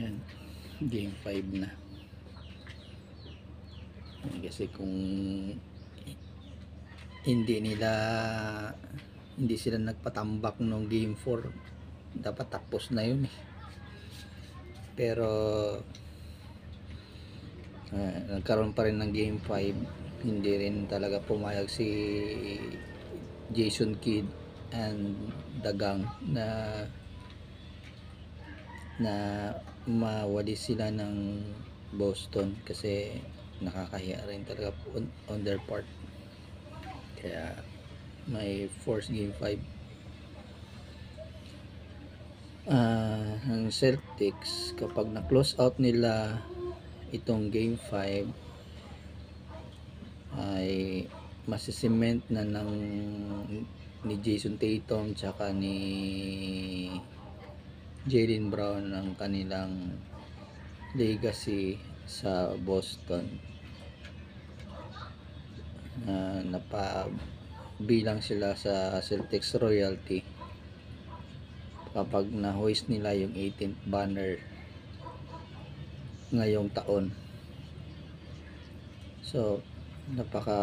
Ayan, game 5 na. Kasi kung hindi sila nagpatambak nung game 4, dapat tapos na yun eh. Pero nagkaroon pa rin ng game 5. Hindi rin talaga pumayag si Jason Kidd and the gang na mawali sila ng Boston, kasi nakakahiya rin talaga on their part. Kaya may force game 5. Ang Celtics, kapag na-close out nila itong game 5, ay masisement na ni Jason Tatum tsaka ni Jaylen Brown ang kanilang legacy sa Boston. Napabilang sila sa Celtics royalty kapag na-hoist nila yung 18th banner ngayong taon. So napaka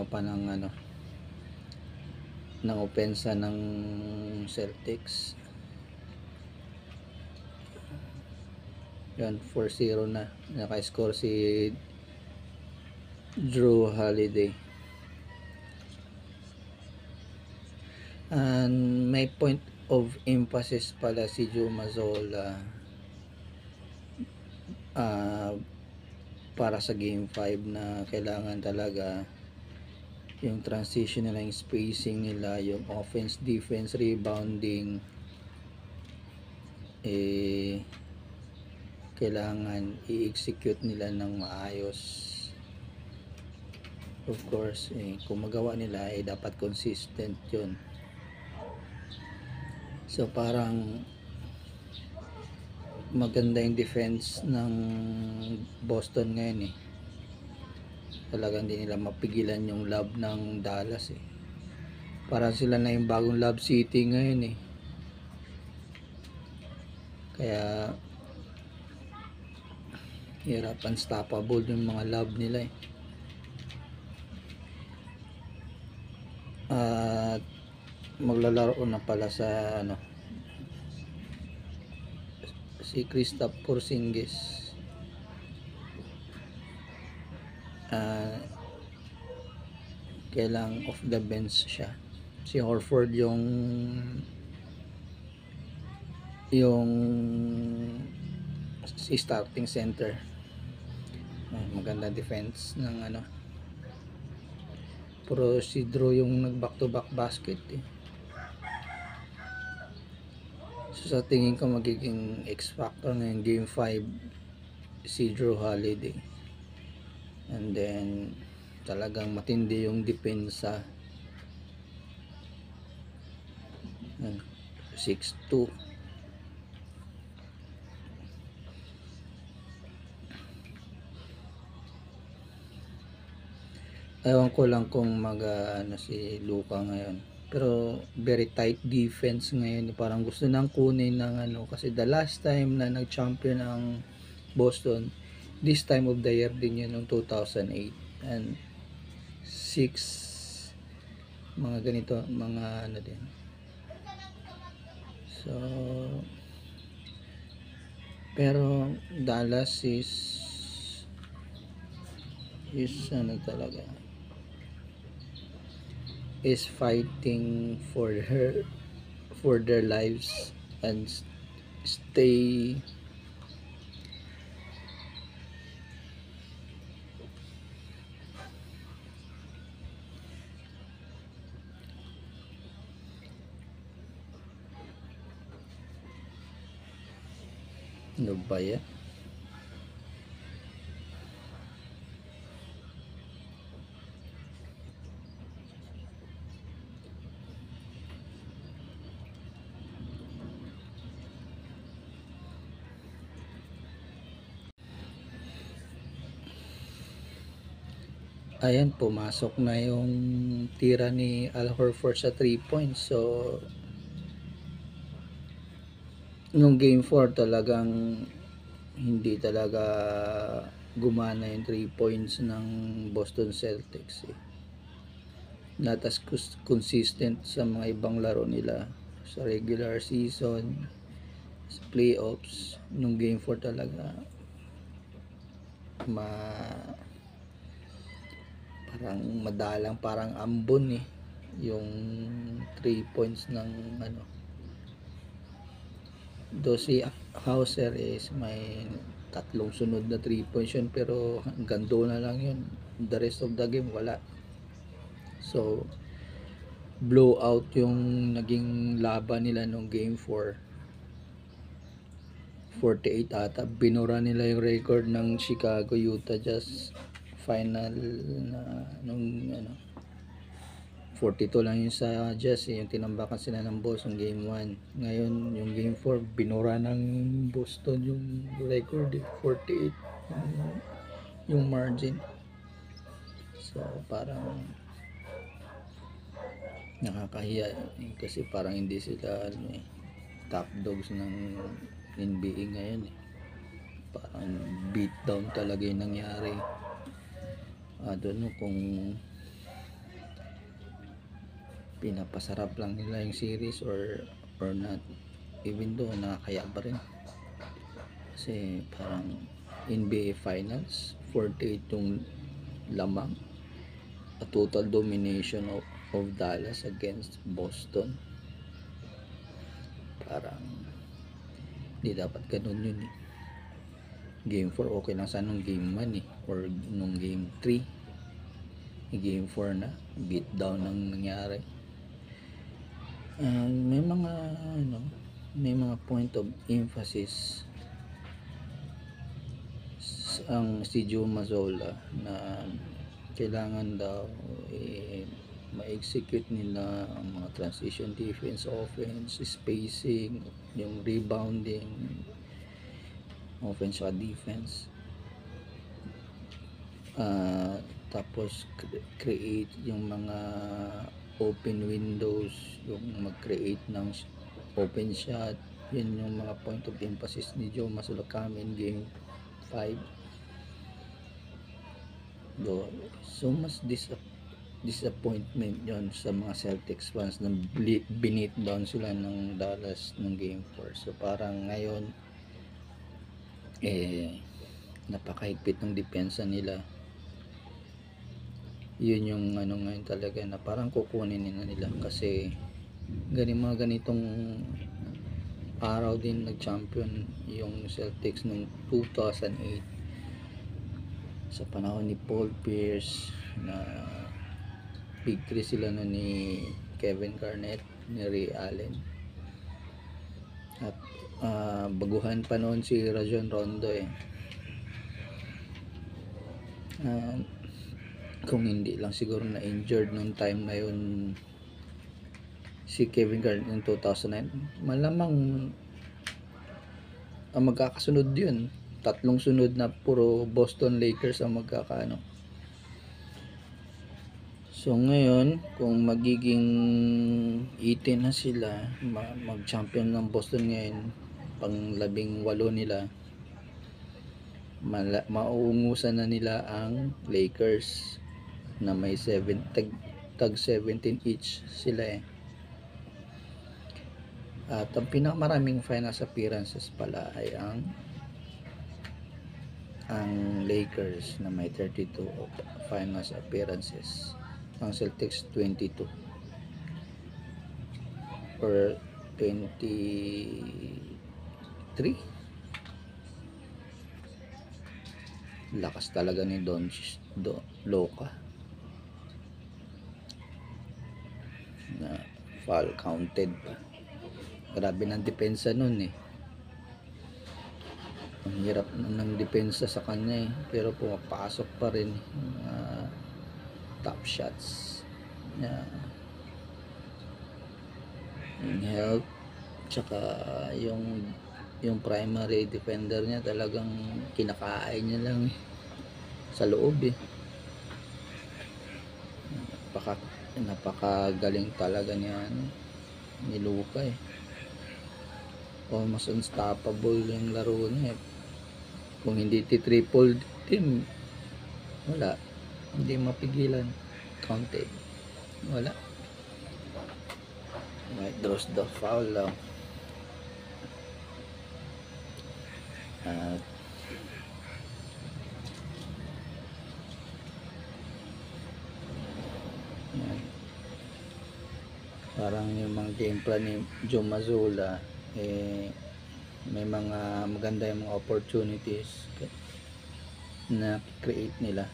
pa ng opensa ng Celtics. Yan, 4-0 na. Naka-score si Drew Holiday. And may point of emphasis pala si Joe Mazzola para sa game 5, na kailangan talaga yung transition nila, yung spacing nila, yung offense, defense, rebounding, kailangan i-execute nila ng maayos. Of course, kung magawa nila, dapat consistent yun. So parang maganda yung defense ng Boston ngayon Talagang hindi nila mapigilan yung love ng Dallas Parang sila na yung bagong Love City ngayon Kaya hirap, unstoppable yung mga love nila At maglalaro na pala sa si Kristaps Porzingis. Kailang off the bench siya. Si Horford yung starting center. Maganda defense ng pero si Drew yung nag back to back basket So sa tingin ko magiging X factor na yung game 5 si Drew Holiday. And then talagang matindi yung depensa. 6-2. Ewan ko lang kung si Luka ngayon, pero very tight defense ngayon. Parang gusto nang kunin ng kasi the last time na nag-champion ang Boston, this time of the year din yun, noong 2008 and 6 mga ganito, mga din. So pero Dallas is talaga is fighting for their lives and stay ba yan? Ayan, pumasok na yung tira ni Al Horford sa 3 points. So nung game 4 talagang hindi talaga gumana yung 3 points ng Boston Celtics eh. Not as consistent sa mga ibang laro nila sa regular season, sa playoffs. Nung game 4 talaga parang madalang, parang ambon eh yung 3 points ng ano. Do si Hauser is may tatlong sunod na 3 points yun, pero hanggang doon na lang yun. The rest of the game wala. So blowout yung naging laban nila nung game 4. 48 ata, binura nila yung record ng Chicago Utah Jazz final na nung ano 42 lang yung sa Jazz eh, yung tinambakan sila ng Boston game 1. Ngayon yung game 4 binura ng Boston yung record eh, 48 yung margin. So parang nakakahiya eh, kasi parang hindi sila ano eh, top dogs ng NBA ngayon eh. Parang beat down talaga yung nangyari. I don't know kung pinapasarap lang nila yung series or not, even though nakakaya pa rin kasi parang NBA Finals 48 yung lamang, a total domination of Dallas against Boston. Parang hindi dapat ganun yun eh. Game 4 okay lang sana nung game 1 eh, or nung game 3. Game 4 na beat down ang nangyari. May mga ano, may mga point of emphasis ang si Joe Mazzola na kailangan daw ma-execute nila ang mga transition defense, offense, spacing, yung rebounding, offense at defense. Tapos create yung mga open windows, yung mag-create ng open shot. Yun yung mga point of emphasis ni Joe Mazzola in game 5. So mas disappointment yon sa mga Celtics fans na binit down sila ng Dallas ng game 4. So parang ngayon napakahigpit ng depensa nila. Yun yung ano ngayon talaga na parang kukunin nila kasi mga ganitong araw din nag-champion yung Celtics noong 2008 sa panahon ni Paul Pierce, na big 3 sila no ni Kevin Garnett, ni Ray Allen, at baguhan pa noon si Rajon Rondo eh. Kung hindi lang siguro na injured nung time na yun si Kevin Garnett ng 2009, malamang magkakasunod yun, tatlong sunod na puro Boston Lakers ang magkakaano. So ngayon kung magiging 18 na sila, mag-champion ng Boston ngayon, pang 18 nila, mauungusan na nila ang Lakers na may 17 each sila eh. At ang pinakamaraming finals appearances pala ay ang Lakers na may 32 finals appearances, ang Celtics 22 or 23. Lakas talaga ni Luka na foul counted pa. Grabe ng depensa nun eh. Ang hirap ng depensa sa kanya eh, pero pumapasok pa rin top shots niya, yung help, tsaka yung primary defender niya talagang kinakain niya lang sa loob eh. Napakagaling talaga niya ni Luka eh. almost unstoppable yung laro niya. Kung hindi triple team, wala, hindi mapigilan. Counted, wala. Might draws the foul lang. At yan. Parang yung mga game plan ni Joe Mazzulla, may mga maganda yung mga opportunities na create nila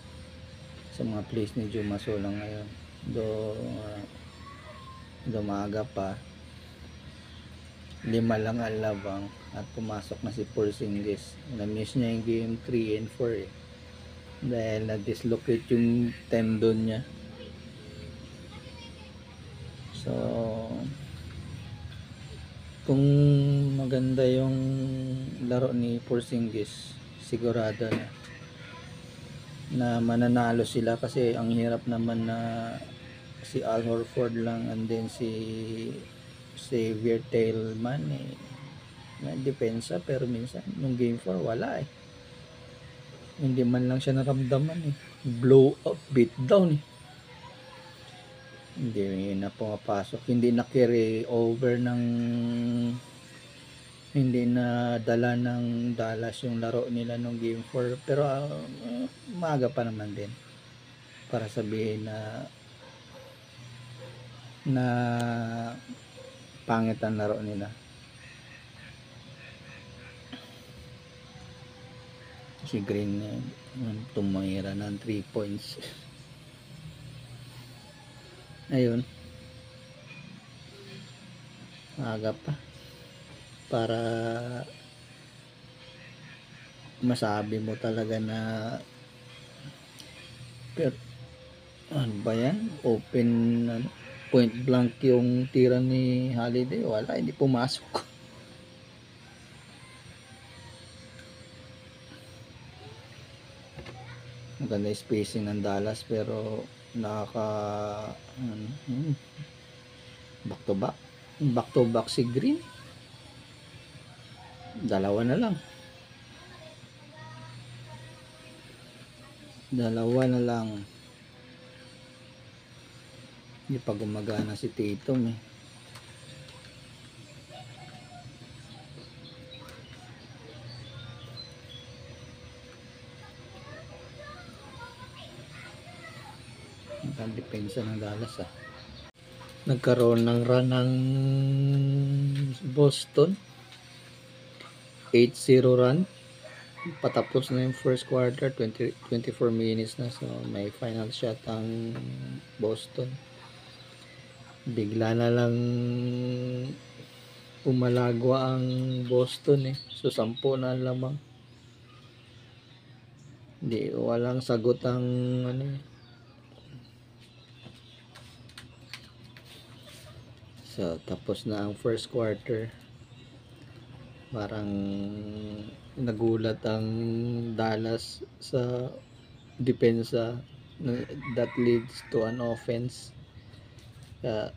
sa mga plays ni Joe Mazzulla ngayon. Do maaga pa, 5 lang ang labang at pumasok na si Porzingis. Na-miss niya yung game 3 and 4 dahil na-dislocate yung tendon niya. So kung maganda yung laro ni Porzingis, sigurado na mananalo sila, kasi ang hirap naman na si Al Horford lang and then si Xavier Tillman na depensa, pero minsan nung game 4 wala hindi man lang siya naramdaman blow up, beat down hindi na pumapasok, hindi na carry over hindi na dala ng Dallas yung laro nila nung game 4, pero maaga pa naman din para sabihin na pangit ang laro nila. Si Green tumira ng 3 points. Ayun, aga pa para masabi mo talaga na, pero ano ba yan, open point blank yung tira ni Holiday, wala, hindi pumasok. Maganda yung spacing ng Dallas, pero back to back si Green, dalawa na lang hindi pa gumagana si Tatum ang depensa ng Dallas nagkaroon ng run ng Boston, 8-0 run, patapos na yung first quarter, 24 minutes na, so may final shot ang Boston. Bigla na lang pumalagwa ang Boston so 10 na lamang, walang sagot ang so tapos na ang first quarter. Parang nagulat ang Dallas sa depensa that leads to an offense. 10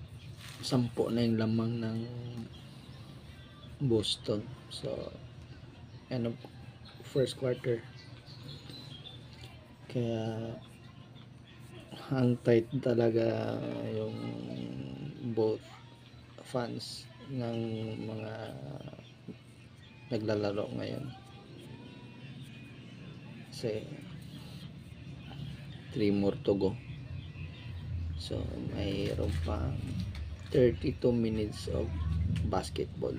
na yung lamang ng Boston. So first quarter, kaya ang tight talaga yung both fans ng mga naglalaro ngayon, kasi 3 more to go. So mayroon pang 32 minutes of basketball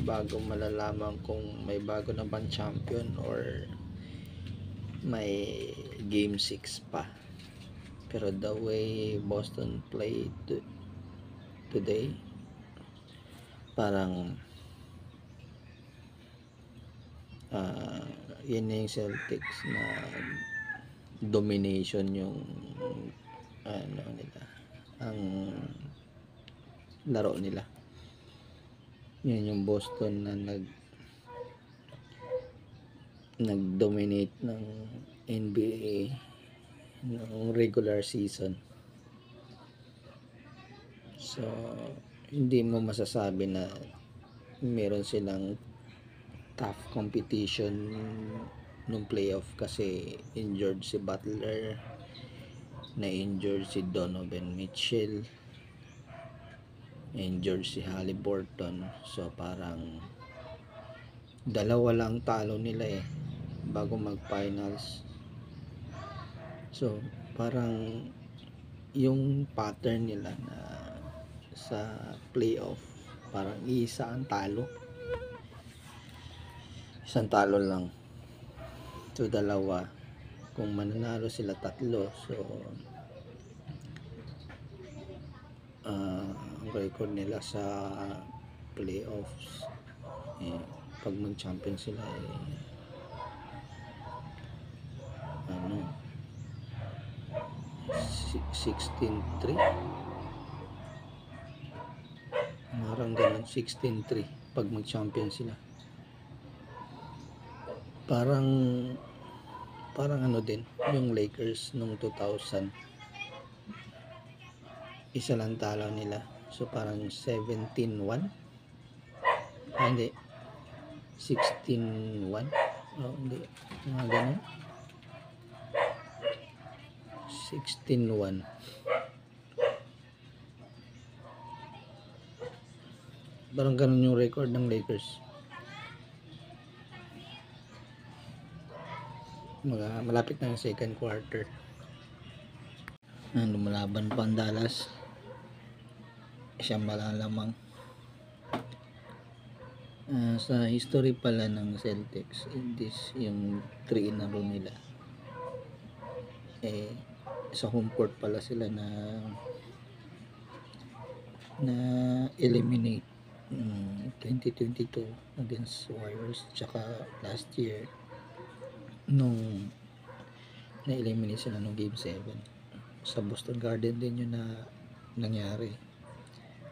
bago malalaman kung may bago na bang champion or may game 6 pa. Pero the way Boston played today, parang yun yung Celtics na domination yung nila, ang laro nila. Yun yung Boston na nag-dominate ng NBA ng regular season. So hindi mo masasabi na meron silang tough competition nung playoff kasi injured si Butler, na-injured si Donovan Mitchell, na-injured si Haliburton. So parang dalawa lang talo nila bago mag-finals. So parang yung pattern nila na sa playoff parang isang talo lang. So dalawa, kung mananalo sila tatlo, so ang record nila sa playoffs pag mag-champion sila ano 16-3, parang ganun, 16-3 pag mag-champion sila. Parang ano din yung Lakers nung 2000, isa lang talo nila. So parang 17-1, hindi 16-1, hindi, mga ganun, 16-1. Parang ganun yung record ng Lakers. Malapit na yung second quarter. Lumalaban pa ang Dallas. Siyang malalamang. Sa history pala ng Celtics, this yung 3 in a row nila. Sa home court pala sila na eliminate 2022 against Warriors, tsaka last year nung na-eliminate sila nung game 7 sa Boston Garden din yun na nangyari.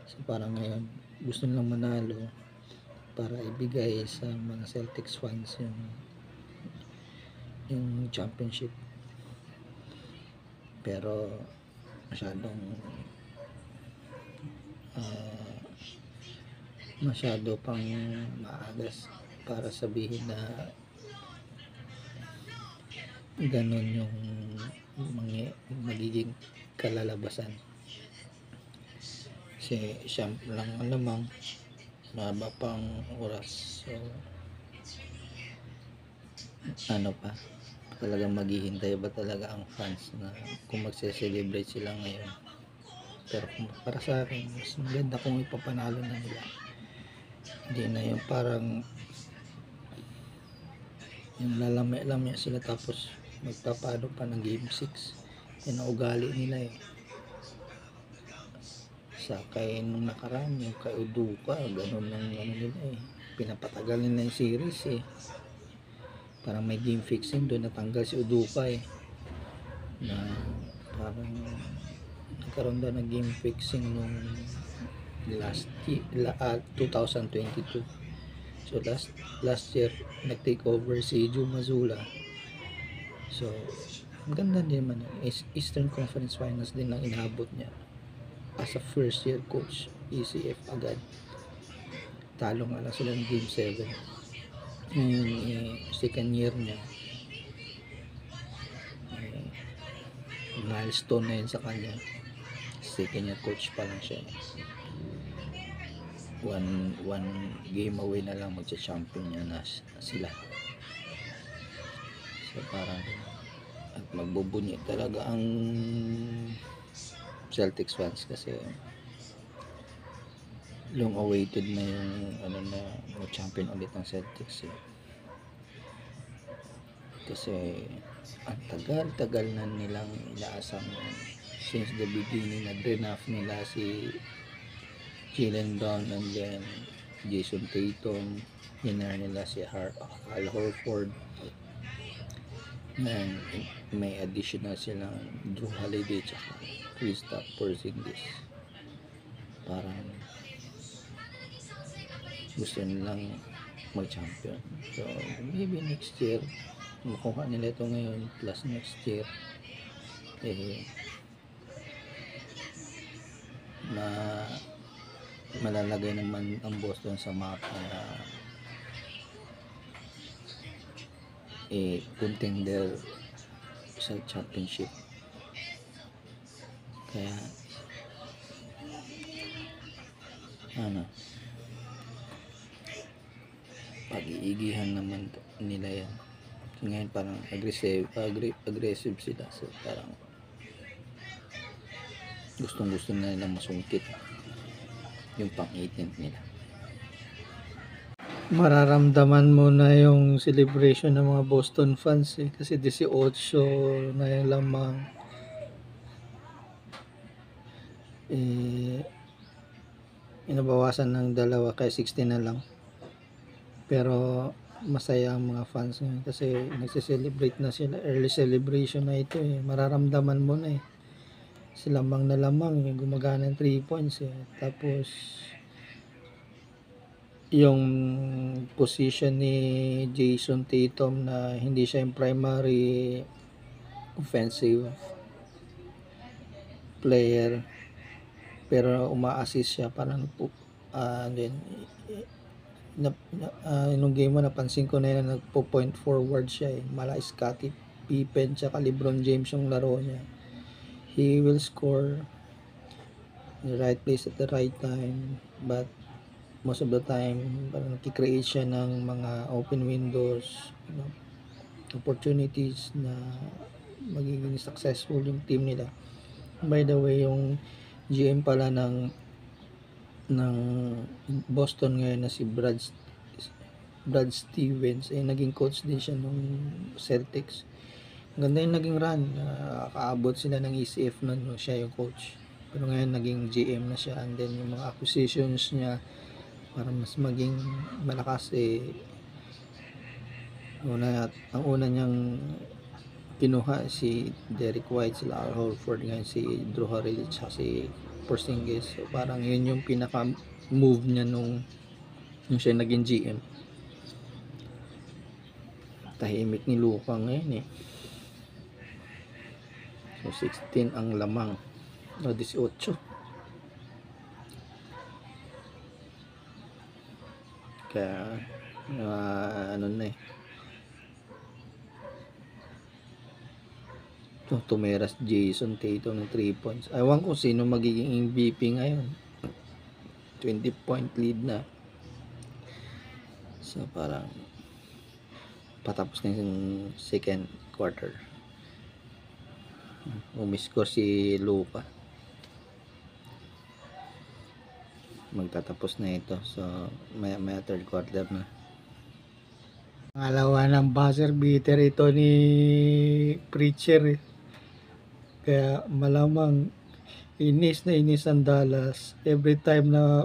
So parang ngayon gusto nilang manalo para ibigay sa mga Celtics fans yung championship, pero masyado pang maagas para sabihin na ganon yung magiging kalalabasan. Kasi siyam lang alamang maba pang oras. So ano pa, talagang maghihintay ba talaga ang fans na kung magse-celebrate sila ngayon? Pero para sa akin, mas maganda kung ipapanalo na nila. Hindi na yung parang yung lalami-lami sila tapos magpapano pa ng game 6. Yan ang ugali nila sa kay nung nakaraan, yung kay Udoka, ganun ang ano nila pinapatagal nila yung series parang may game fixing doon, natanggal si Udoka na parang nagkaroon daw ng game fixing nung last year, 2022. So last year nag-take over si Joe Mazzulla. So maganda din naman, Eastern Conference Finals din lang inabot niya as a first year coach, ECF agad. Talo nga lang sila ng game 7. Ngayon second year niya, milestone na yun sa kanya. Second year coach pa lang siya. One game away na lang magcha-champion niya na sila. So parang at magbubunyi talaga ang Celtics fans kasi long awaited na yung champion ulit ng Celtics kasi ang tagal na nilang inaasam since the beginning. Nag-draft nila si Jaylen Brown and then Jason Tatum, hinar nila si Al Horford, and may additional silang Drew Holiday tsaka Kristaps Porzingis. Parang gusto nilang mag-champion. So maybe next year makuha nila ito ngayon plus next year malalagay naman ang Boston sa mapa na contender sa championship. Kaya pag-iigihan naman nila yan. So, ngayon parang aggressive sila, so parang gustong-gusto na nilang masungkit yung pang-18 nila. Mararamdaman mo na yung celebration ng mga Boston fans kasi 18 na yung lamang. Inabawasan ng 2 kaya 16 na lang. Pero masaya ang mga fans ngayon kasi nagse-celebrate na sila. Early celebration na ito mararamdaman mo na silamang na lamang gumagana ng 3 points tapos yung position ni Jason Tatum na hindi siya yung primary offensive player pero uma-assist siya parang nung game mo napansin ko na yun nagpo-point forward siya mala Scottie Pippen tsaka LeBron James yung laro niya. He will score in the right place at the right time, but most of the time parang nagki-create siya ng mga open windows, opportunities na magiging successful yung team nila. By the way, yung GM pala ng Boston ngayon na si Brad Stevens naging coach din siya nung Celtics. Ganda yung naging run, kaabot sila ng ECF nun siya yung coach, pero ngayon naging GM na siya, and then yung mga acquisitions niya para mas maging malakas ang una niyang kinuha si Derek White, si Al Horford, ngayon si Drew Holiday at si Porzingis. So parang yun yung pinaka move niya nung siya naging GM. Tahimik ni Luka ngayon so 16 ang lamang 18. Kaya tumeras Jason Tatum ng 3 points. Ewan ko sino magiging MVP ngayon. 20 point lead na. So parang patapos na yung second quarter. Umiscore si Luka. Magtatapos na ito. So may third quarter na. Pangalawa ng buzzer beater ito ni Preacher kaya malamang inis na inis ang Dallas every time na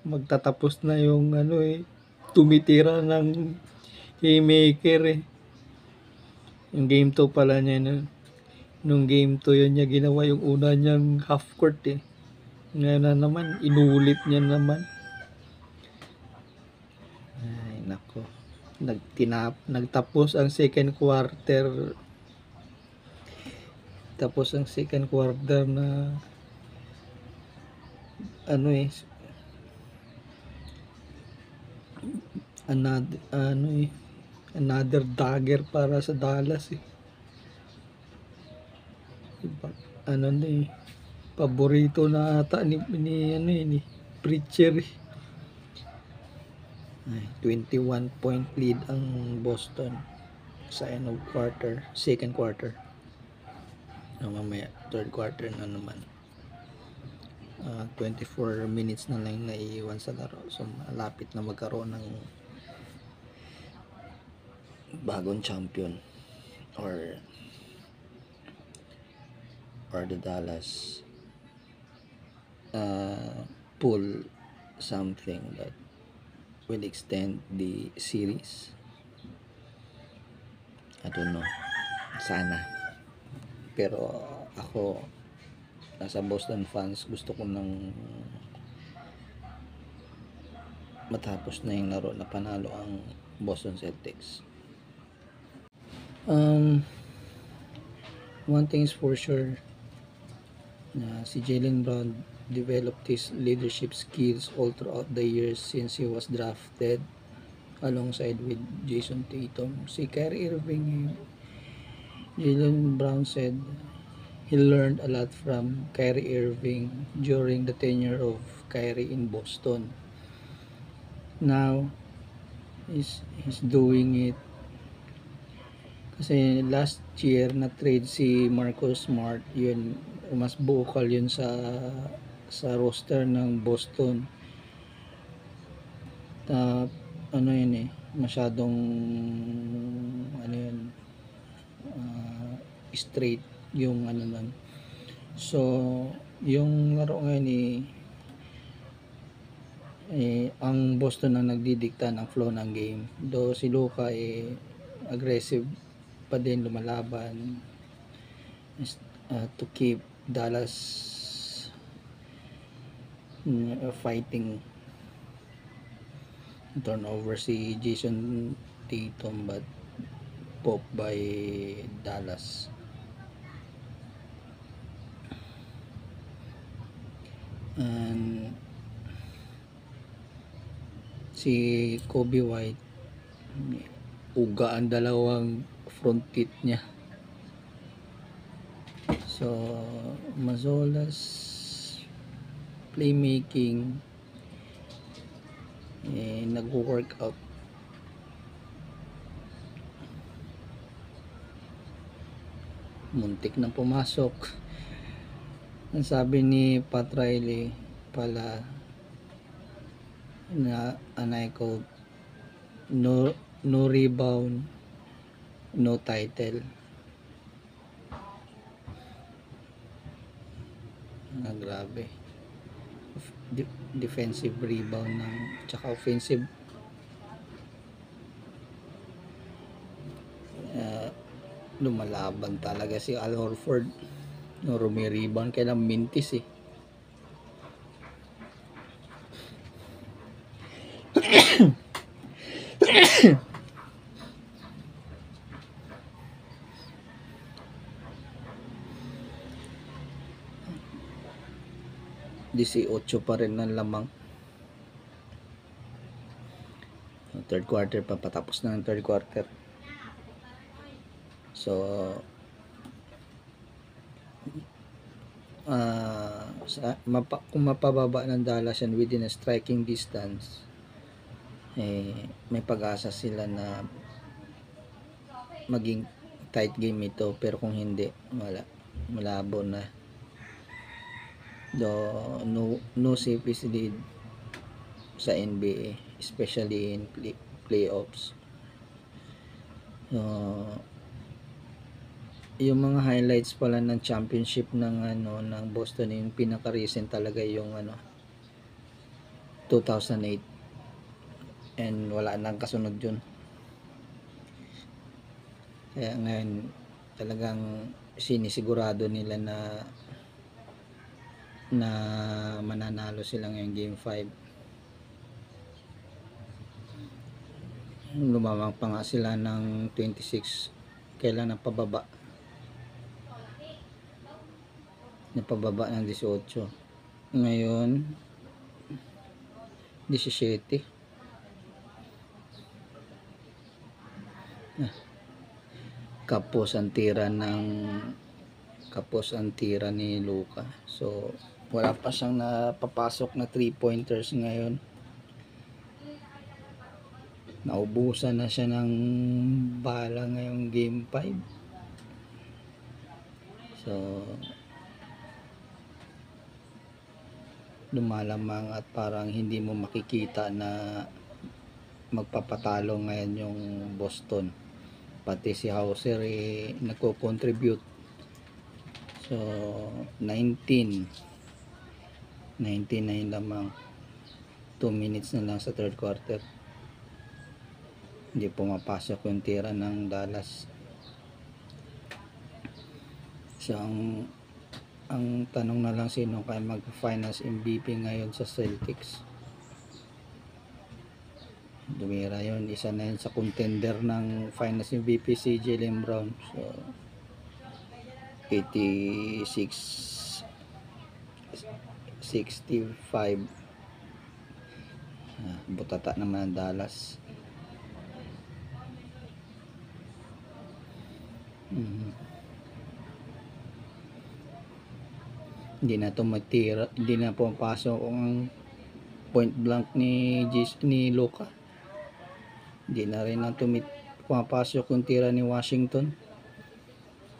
magtatapos na yung tumitira ng haymaker yung game 2 pala niya nung game 2 yun niya ginawa yung una niyang half court ngayon na naman inulit niya naman. Ay nako, nagtapos ang second quarter na another dagger para sa Dallas paborito na ata ni Preacher 21 point lead ang Boston sa end of second quarter. Mamaya third quarter na naman. 24 minutes na lang naiiwan sa laro, so malapit na magkaroon ng bagong champion or the Dallas pull something that will extend the series. I don't know, sana, pero ako nasa Boston fans, gusto ko nang matapos na yung laro na panalo ang Boston Celtics. One thing is for sure na si Jaylen Brown developed his leadership skills all throughout the years since he was drafted alongside with Jason Tatum. Si Kyrie Irving, Jaylen Brown said he learned a lot from Kyrie Irving during the tenure of Kyrie in Boston. Now, he's doing it kasi last year na trade si Marcus Smart, yun mas vocal yun sa roster ng Boston. Ano yun masyadong ano yun, straight yung ano nun. So yung laro ngayon ang Boston ang nagdidikta ng flow ng game, though si Luka aggressive pa din lumalaban to keep Dallas fighting. Turnover si Jason Tatum but popped by Dallas. And si Kobe White, uga ang dalawang front teeth niya. So Mazola's playmaking nag-workout. Muntik nang pumasok. Ang sabi ni Pat Riley pala na I quote, no rebound, no title. Grabe. Defensive rebound ng tsaka offensive lumalaban talaga si Al Horford. No, rebound kaya mintis 18 pa rin ng lamang. Third quarter pa, patapos na ng third quarter. So kung mapababa ng Dallas yan within a striking distance, may pag-asa sila na maging tight game ito, pero kung hindi, malabo na. No safe is lead sa NBA, especially in playoffs. Yung mga highlights pala ng championship ng Boston, yung pinaka-recent talaga yung 2008, and wala nang kasunod yun. Kaya ngayon talagang sinisigurado nila na mananalo sila ngayong game 5. Lumamang pa nga sila ng 26, kailan napababa ng 18, ngayon 17. Kapos ang tira ni Luka. So wala pa siyang napapasok na 3-pointers ngayon. Naubusan na siya ng bala ngayong game 5. So lumalamang at parang hindi mo makikita na magpapatalo ngayon yung Boston. Pati si Hauser nagko-contribute. So 19 na yun lamang. 2 minutes na lang sa third quarter, hindi pumapasok yung tira ng Dallas. So ang tanong na lang, sino kaya mag-finals MVP ngayon sa Celtics? Dumira yun, isa na yun sa contender ng finals MVP, si Jaylen Brown. So 86 65. Butata naman ang Dallas. Hindi na tumatira, hindi na pumapasok ang point blank ni Luka. Hindi na rin na pumapasok yung tira ni Washington.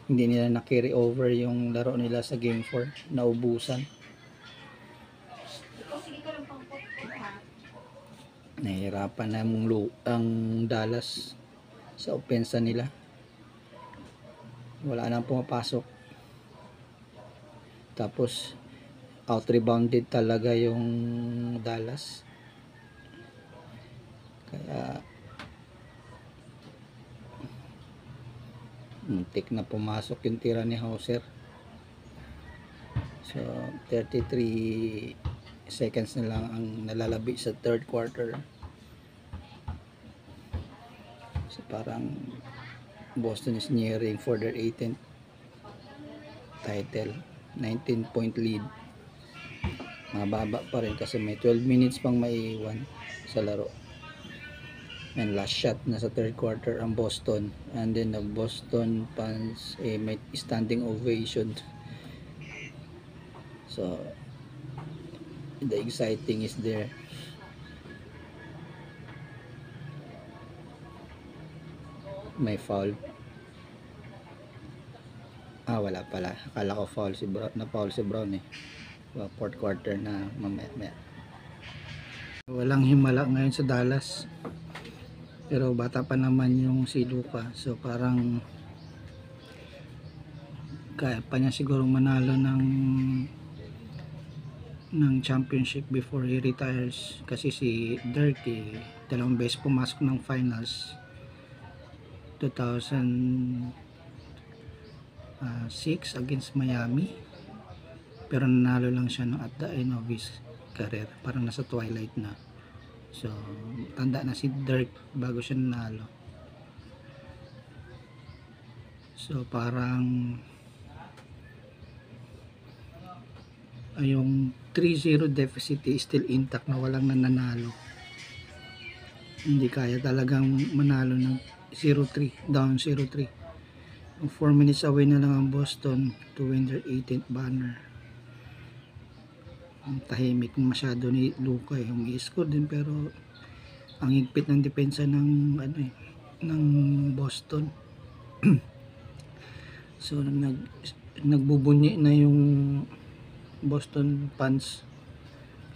Hindi nila na carry over yung laro nila sa game 4, naubusan. Nahihirapan na ang Dallas sa opensa nila. Wala nang pumapasok. Tapos out-rebounded talaga yung Dallas. Kaya muntik na pumasok yung tira ni Hauser. So 33 seconds na lang ang nalalabi sa third quarter. So parang Boston is nearing for their 18th title. 19-point lead. Mababa pa rin kasi may 12 minutes pang maiiwan sa laro. And last shot na sa third quarter ang Boston, and then the Boston fans may standing ovation. So the exciting is there. May foul. Wala pala. Akala ko foul si Brown, na foul si Brown fourth quarter na mamaya. Walang himala ngayon sa Dallas. Pero bata pa naman yung si Luka. So parang kaya pa niya siguro manalo ng championship before he retires. Kasi si Dirk dalawang beses pumasok ng finals. 2006 against Miami. Pero nanalo lang siya at the end of his career. Parang nasa twilight na. So, tanda na si Dirk bago siya nanalo. So, parang yung 3-0 deficit is still intact na walang nananalo. Hindi kaya talagang manalo ng 0-3, down 0-3. 4 minutes away na lang ang Boston to win their 18th banner. Ang tahimik masyado ni Luka yung i-score din, pero ang higpit ng depensa ng ng Boston. So nagbubunyi na yung Boston fans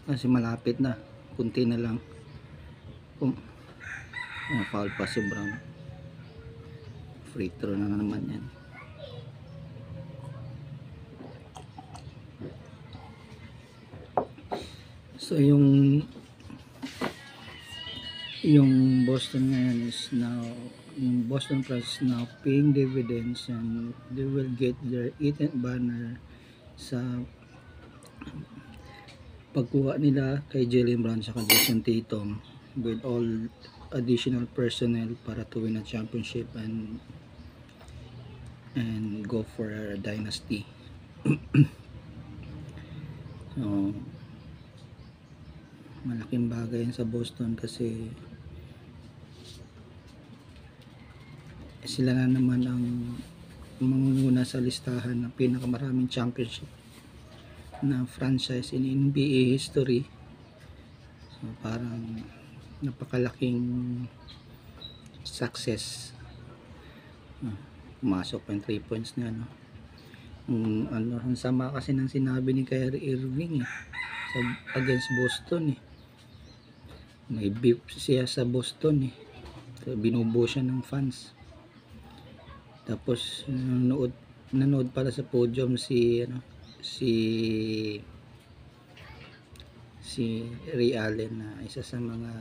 kasi malapit na, kunti na lang. Foul pa si Brown. Free throw na naman yan. So yung Boston ngayon is now, yung Boston Press now paying dividends, and they will get their 18th banner sa pagkuha nila kay Jaylen Brown sa Jason Tatum with all additional personnel para to win a championship and go for a dynasty. So malaking bagay yan sa Boston kasi sila na naman ang mangunguna sa listahan ng pinakamaraming championship na franchise in NBA history. So parang napakalaking success. Pumasok pa yung 3 points niya, no? Ang sama kasi ng sinabi ni Kyrie Irving against Boston may beef siya sa Boston so, binubo siya ng fans. Tapos nanood pala sa podium si Ray Allen na isa sa mga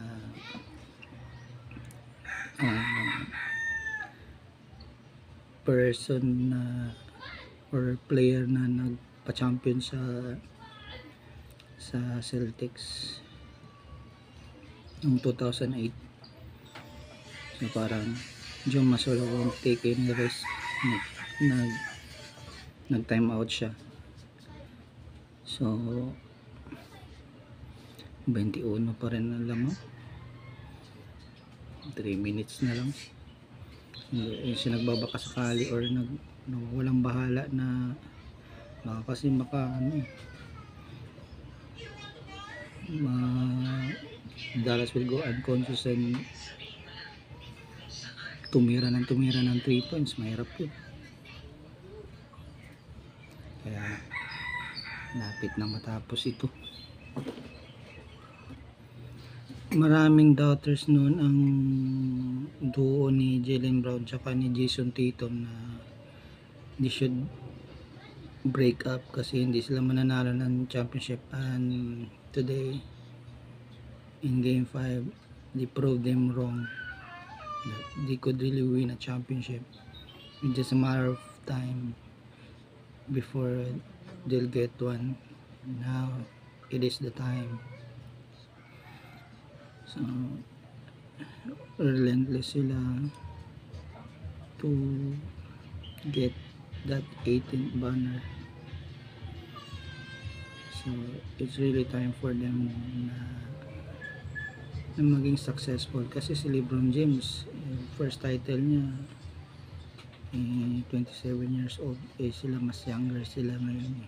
person na or player na nagpa-champion sa Celtics noong 2008. So parang John Masolo won't take any risk, nag time out siya. So 21 pa rin ang lamang. 3 minutes na lang. Hindi siya nagbabaka sakali or walang bahala na baka kasi Dallas will go unconscious and tumira ng 3 points. Mahirap yun. Kaya lapit na matapos ito. Maraming doubters noon ang duo ni Jaylen Brown tsaka ni Jason Tatum na they should break up kasi hindi sila mananalo ng championship, and today in game 5 they proved them wrong that they could really win a championship. It's just a matter of time before they'll get one. Now it is the time. So relentless sila to get that 18th banner. So it's really time for them na maging successful kasi si LeBron James first title niya 27 years old, sila mas younger sila ngayon.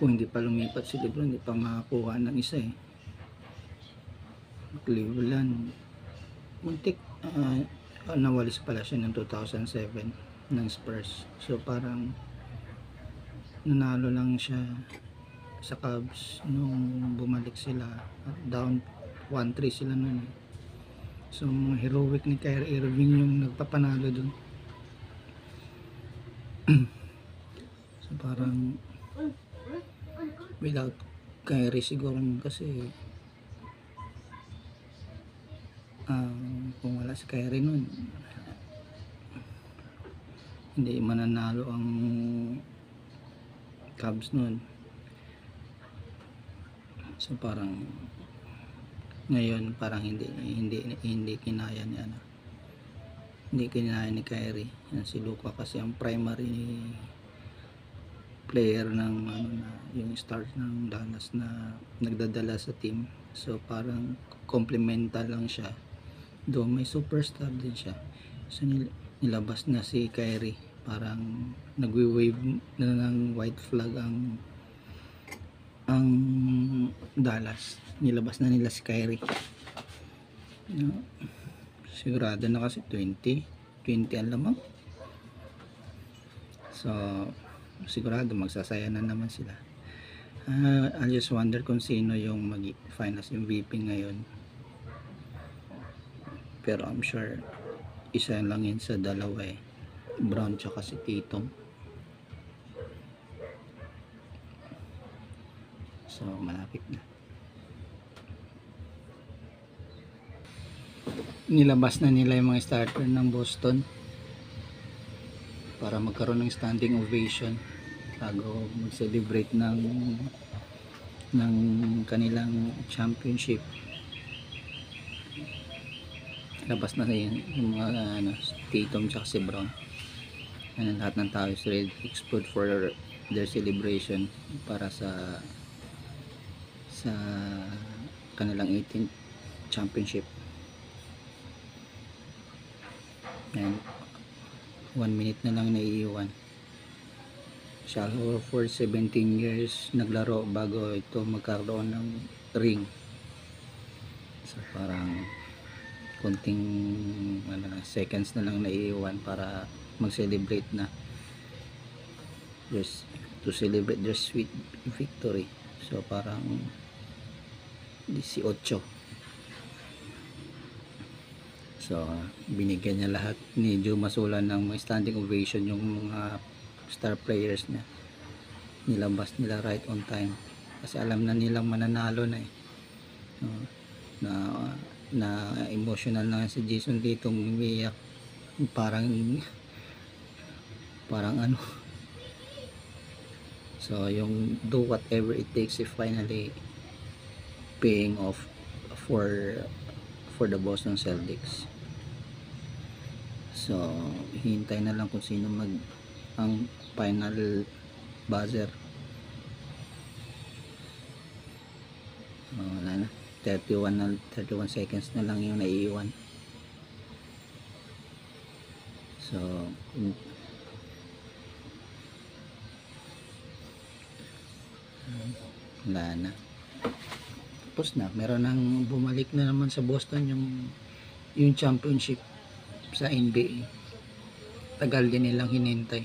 Kung hindi pa lumipat si LeBron, hindi pa makakuha ng isa Cleveland muntik nawalis pala siya ng 2007 ng Spurs, so parang nanalo lang siya sa Cavs nung bumalik sila at down 1-3 sila nun. So mga heroic ni Kyrie Irving yung nagpapanalo dun. So parang without Kyrie siguro kasi kung wala si Kyrie nun hindi mananalo ang Cavs nun. So parang ngayon parang hindi kinaya ni hindi kinaya ni Kyrie. Yan si Luka kasi ang primary player ng na yung start ng Dallas na nagdadala sa team. So parang complemental lang siya. Though may superstar din siya. So nilabas na si Kyrie. Parang nagwi-wave na ng white flag ang Dallas. Nilabas na nila si Kyrie. Sigurado na kasi 20 ang lamang. So sigurado magsasaya na naman sila. I just wonder kung sino yung mag-finals MVP ngayon. Pero I'm sure isa lang yun sa dalawa Brown tsaka si Tatum. So malapit na. Nilabas na nila yung mga starter ng Boston para magkaroon ng standing ovation bago mag-celebrate ng kanilang championship. Labas na yung mga Tatum tsaka si Brown. And lahat ng tao is ready to explode for their celebration para sa kanilang 18th championship. And 1 minute na lang naiiwan. Shaq for 17 years naglaro bago ito magkaroon ng ring. So parang konting seconds na lang naiiwan para mag-celebrate na, just to celebrate their sweet victory. So parang 18. So binigyan niya lahat ni Joe Mazzulla ng standing ovation yung mga star players niya. Nilabas nila right on time kasi alam na nilang mananalo na na emotional na si Jason dito, umiiyak parang so yung do whatever it takes if finally paying off for the Boston Celtics. So hintay na lang kung sino ang final buzzer. 31 seconds na lang yung naiiwan. So wala na, tapos na. Meron nang bumalik na naman sa Boston yung championship sa NBA. Tagal din nilang hinintay.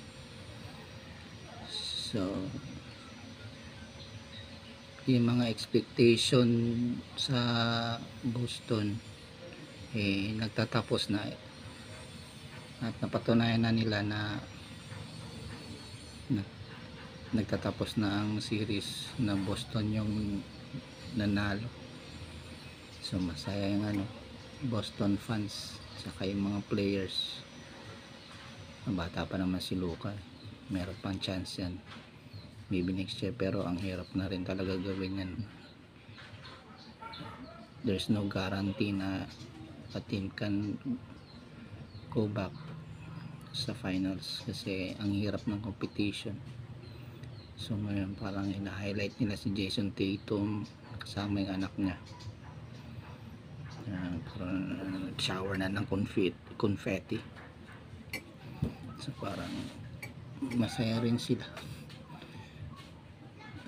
So yung mga expectation sa Boston nagtatapos na, at napatunayan na nila na nagtatapos na ang series na Boston yung nanalo. So masaya yung Boston fans saka yung mga players. Bata pa naman si Luka, meron pang chance yan maybe next year, pero ang hirap na rin talaga gawin yan. There's no guarantee na a team can go back sa finals kasi ang hirap ng competition. So ngayon parang ina-highlight nila si Jason Tatum kasama yung anak niya, parang shower na ng confetti. So parang masaya rin sila.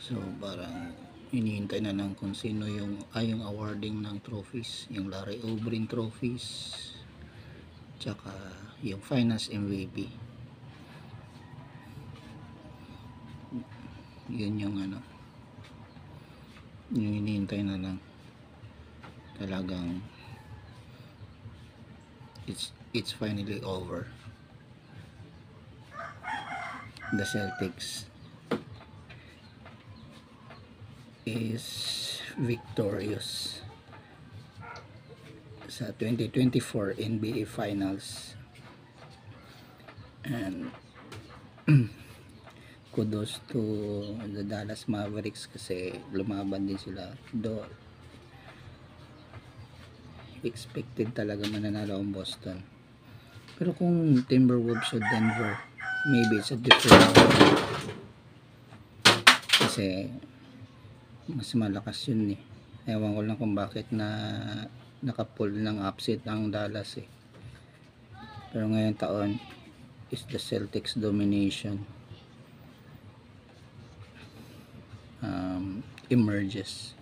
So parang hinihintay na lang kung sino yung awarding ng trophies, yung Larry O'Brien trophies tsaka yung finals MVP. Yun yung yung hinihintay na lang. Talagang it's finally over. The Celtics is victorious sa 2024 NBA Finals, and kudos to the Dallas Mavericks kasi lumaban din sila, though expected talaga mananalo ang Boston. Pero kung Timberwolves o Denver, maybe it's a different kasi mas malakas yun ewan ko lang kung bakit nakapull ng upset ang Dallas pero ngayong taon is the Celtics domination emerges.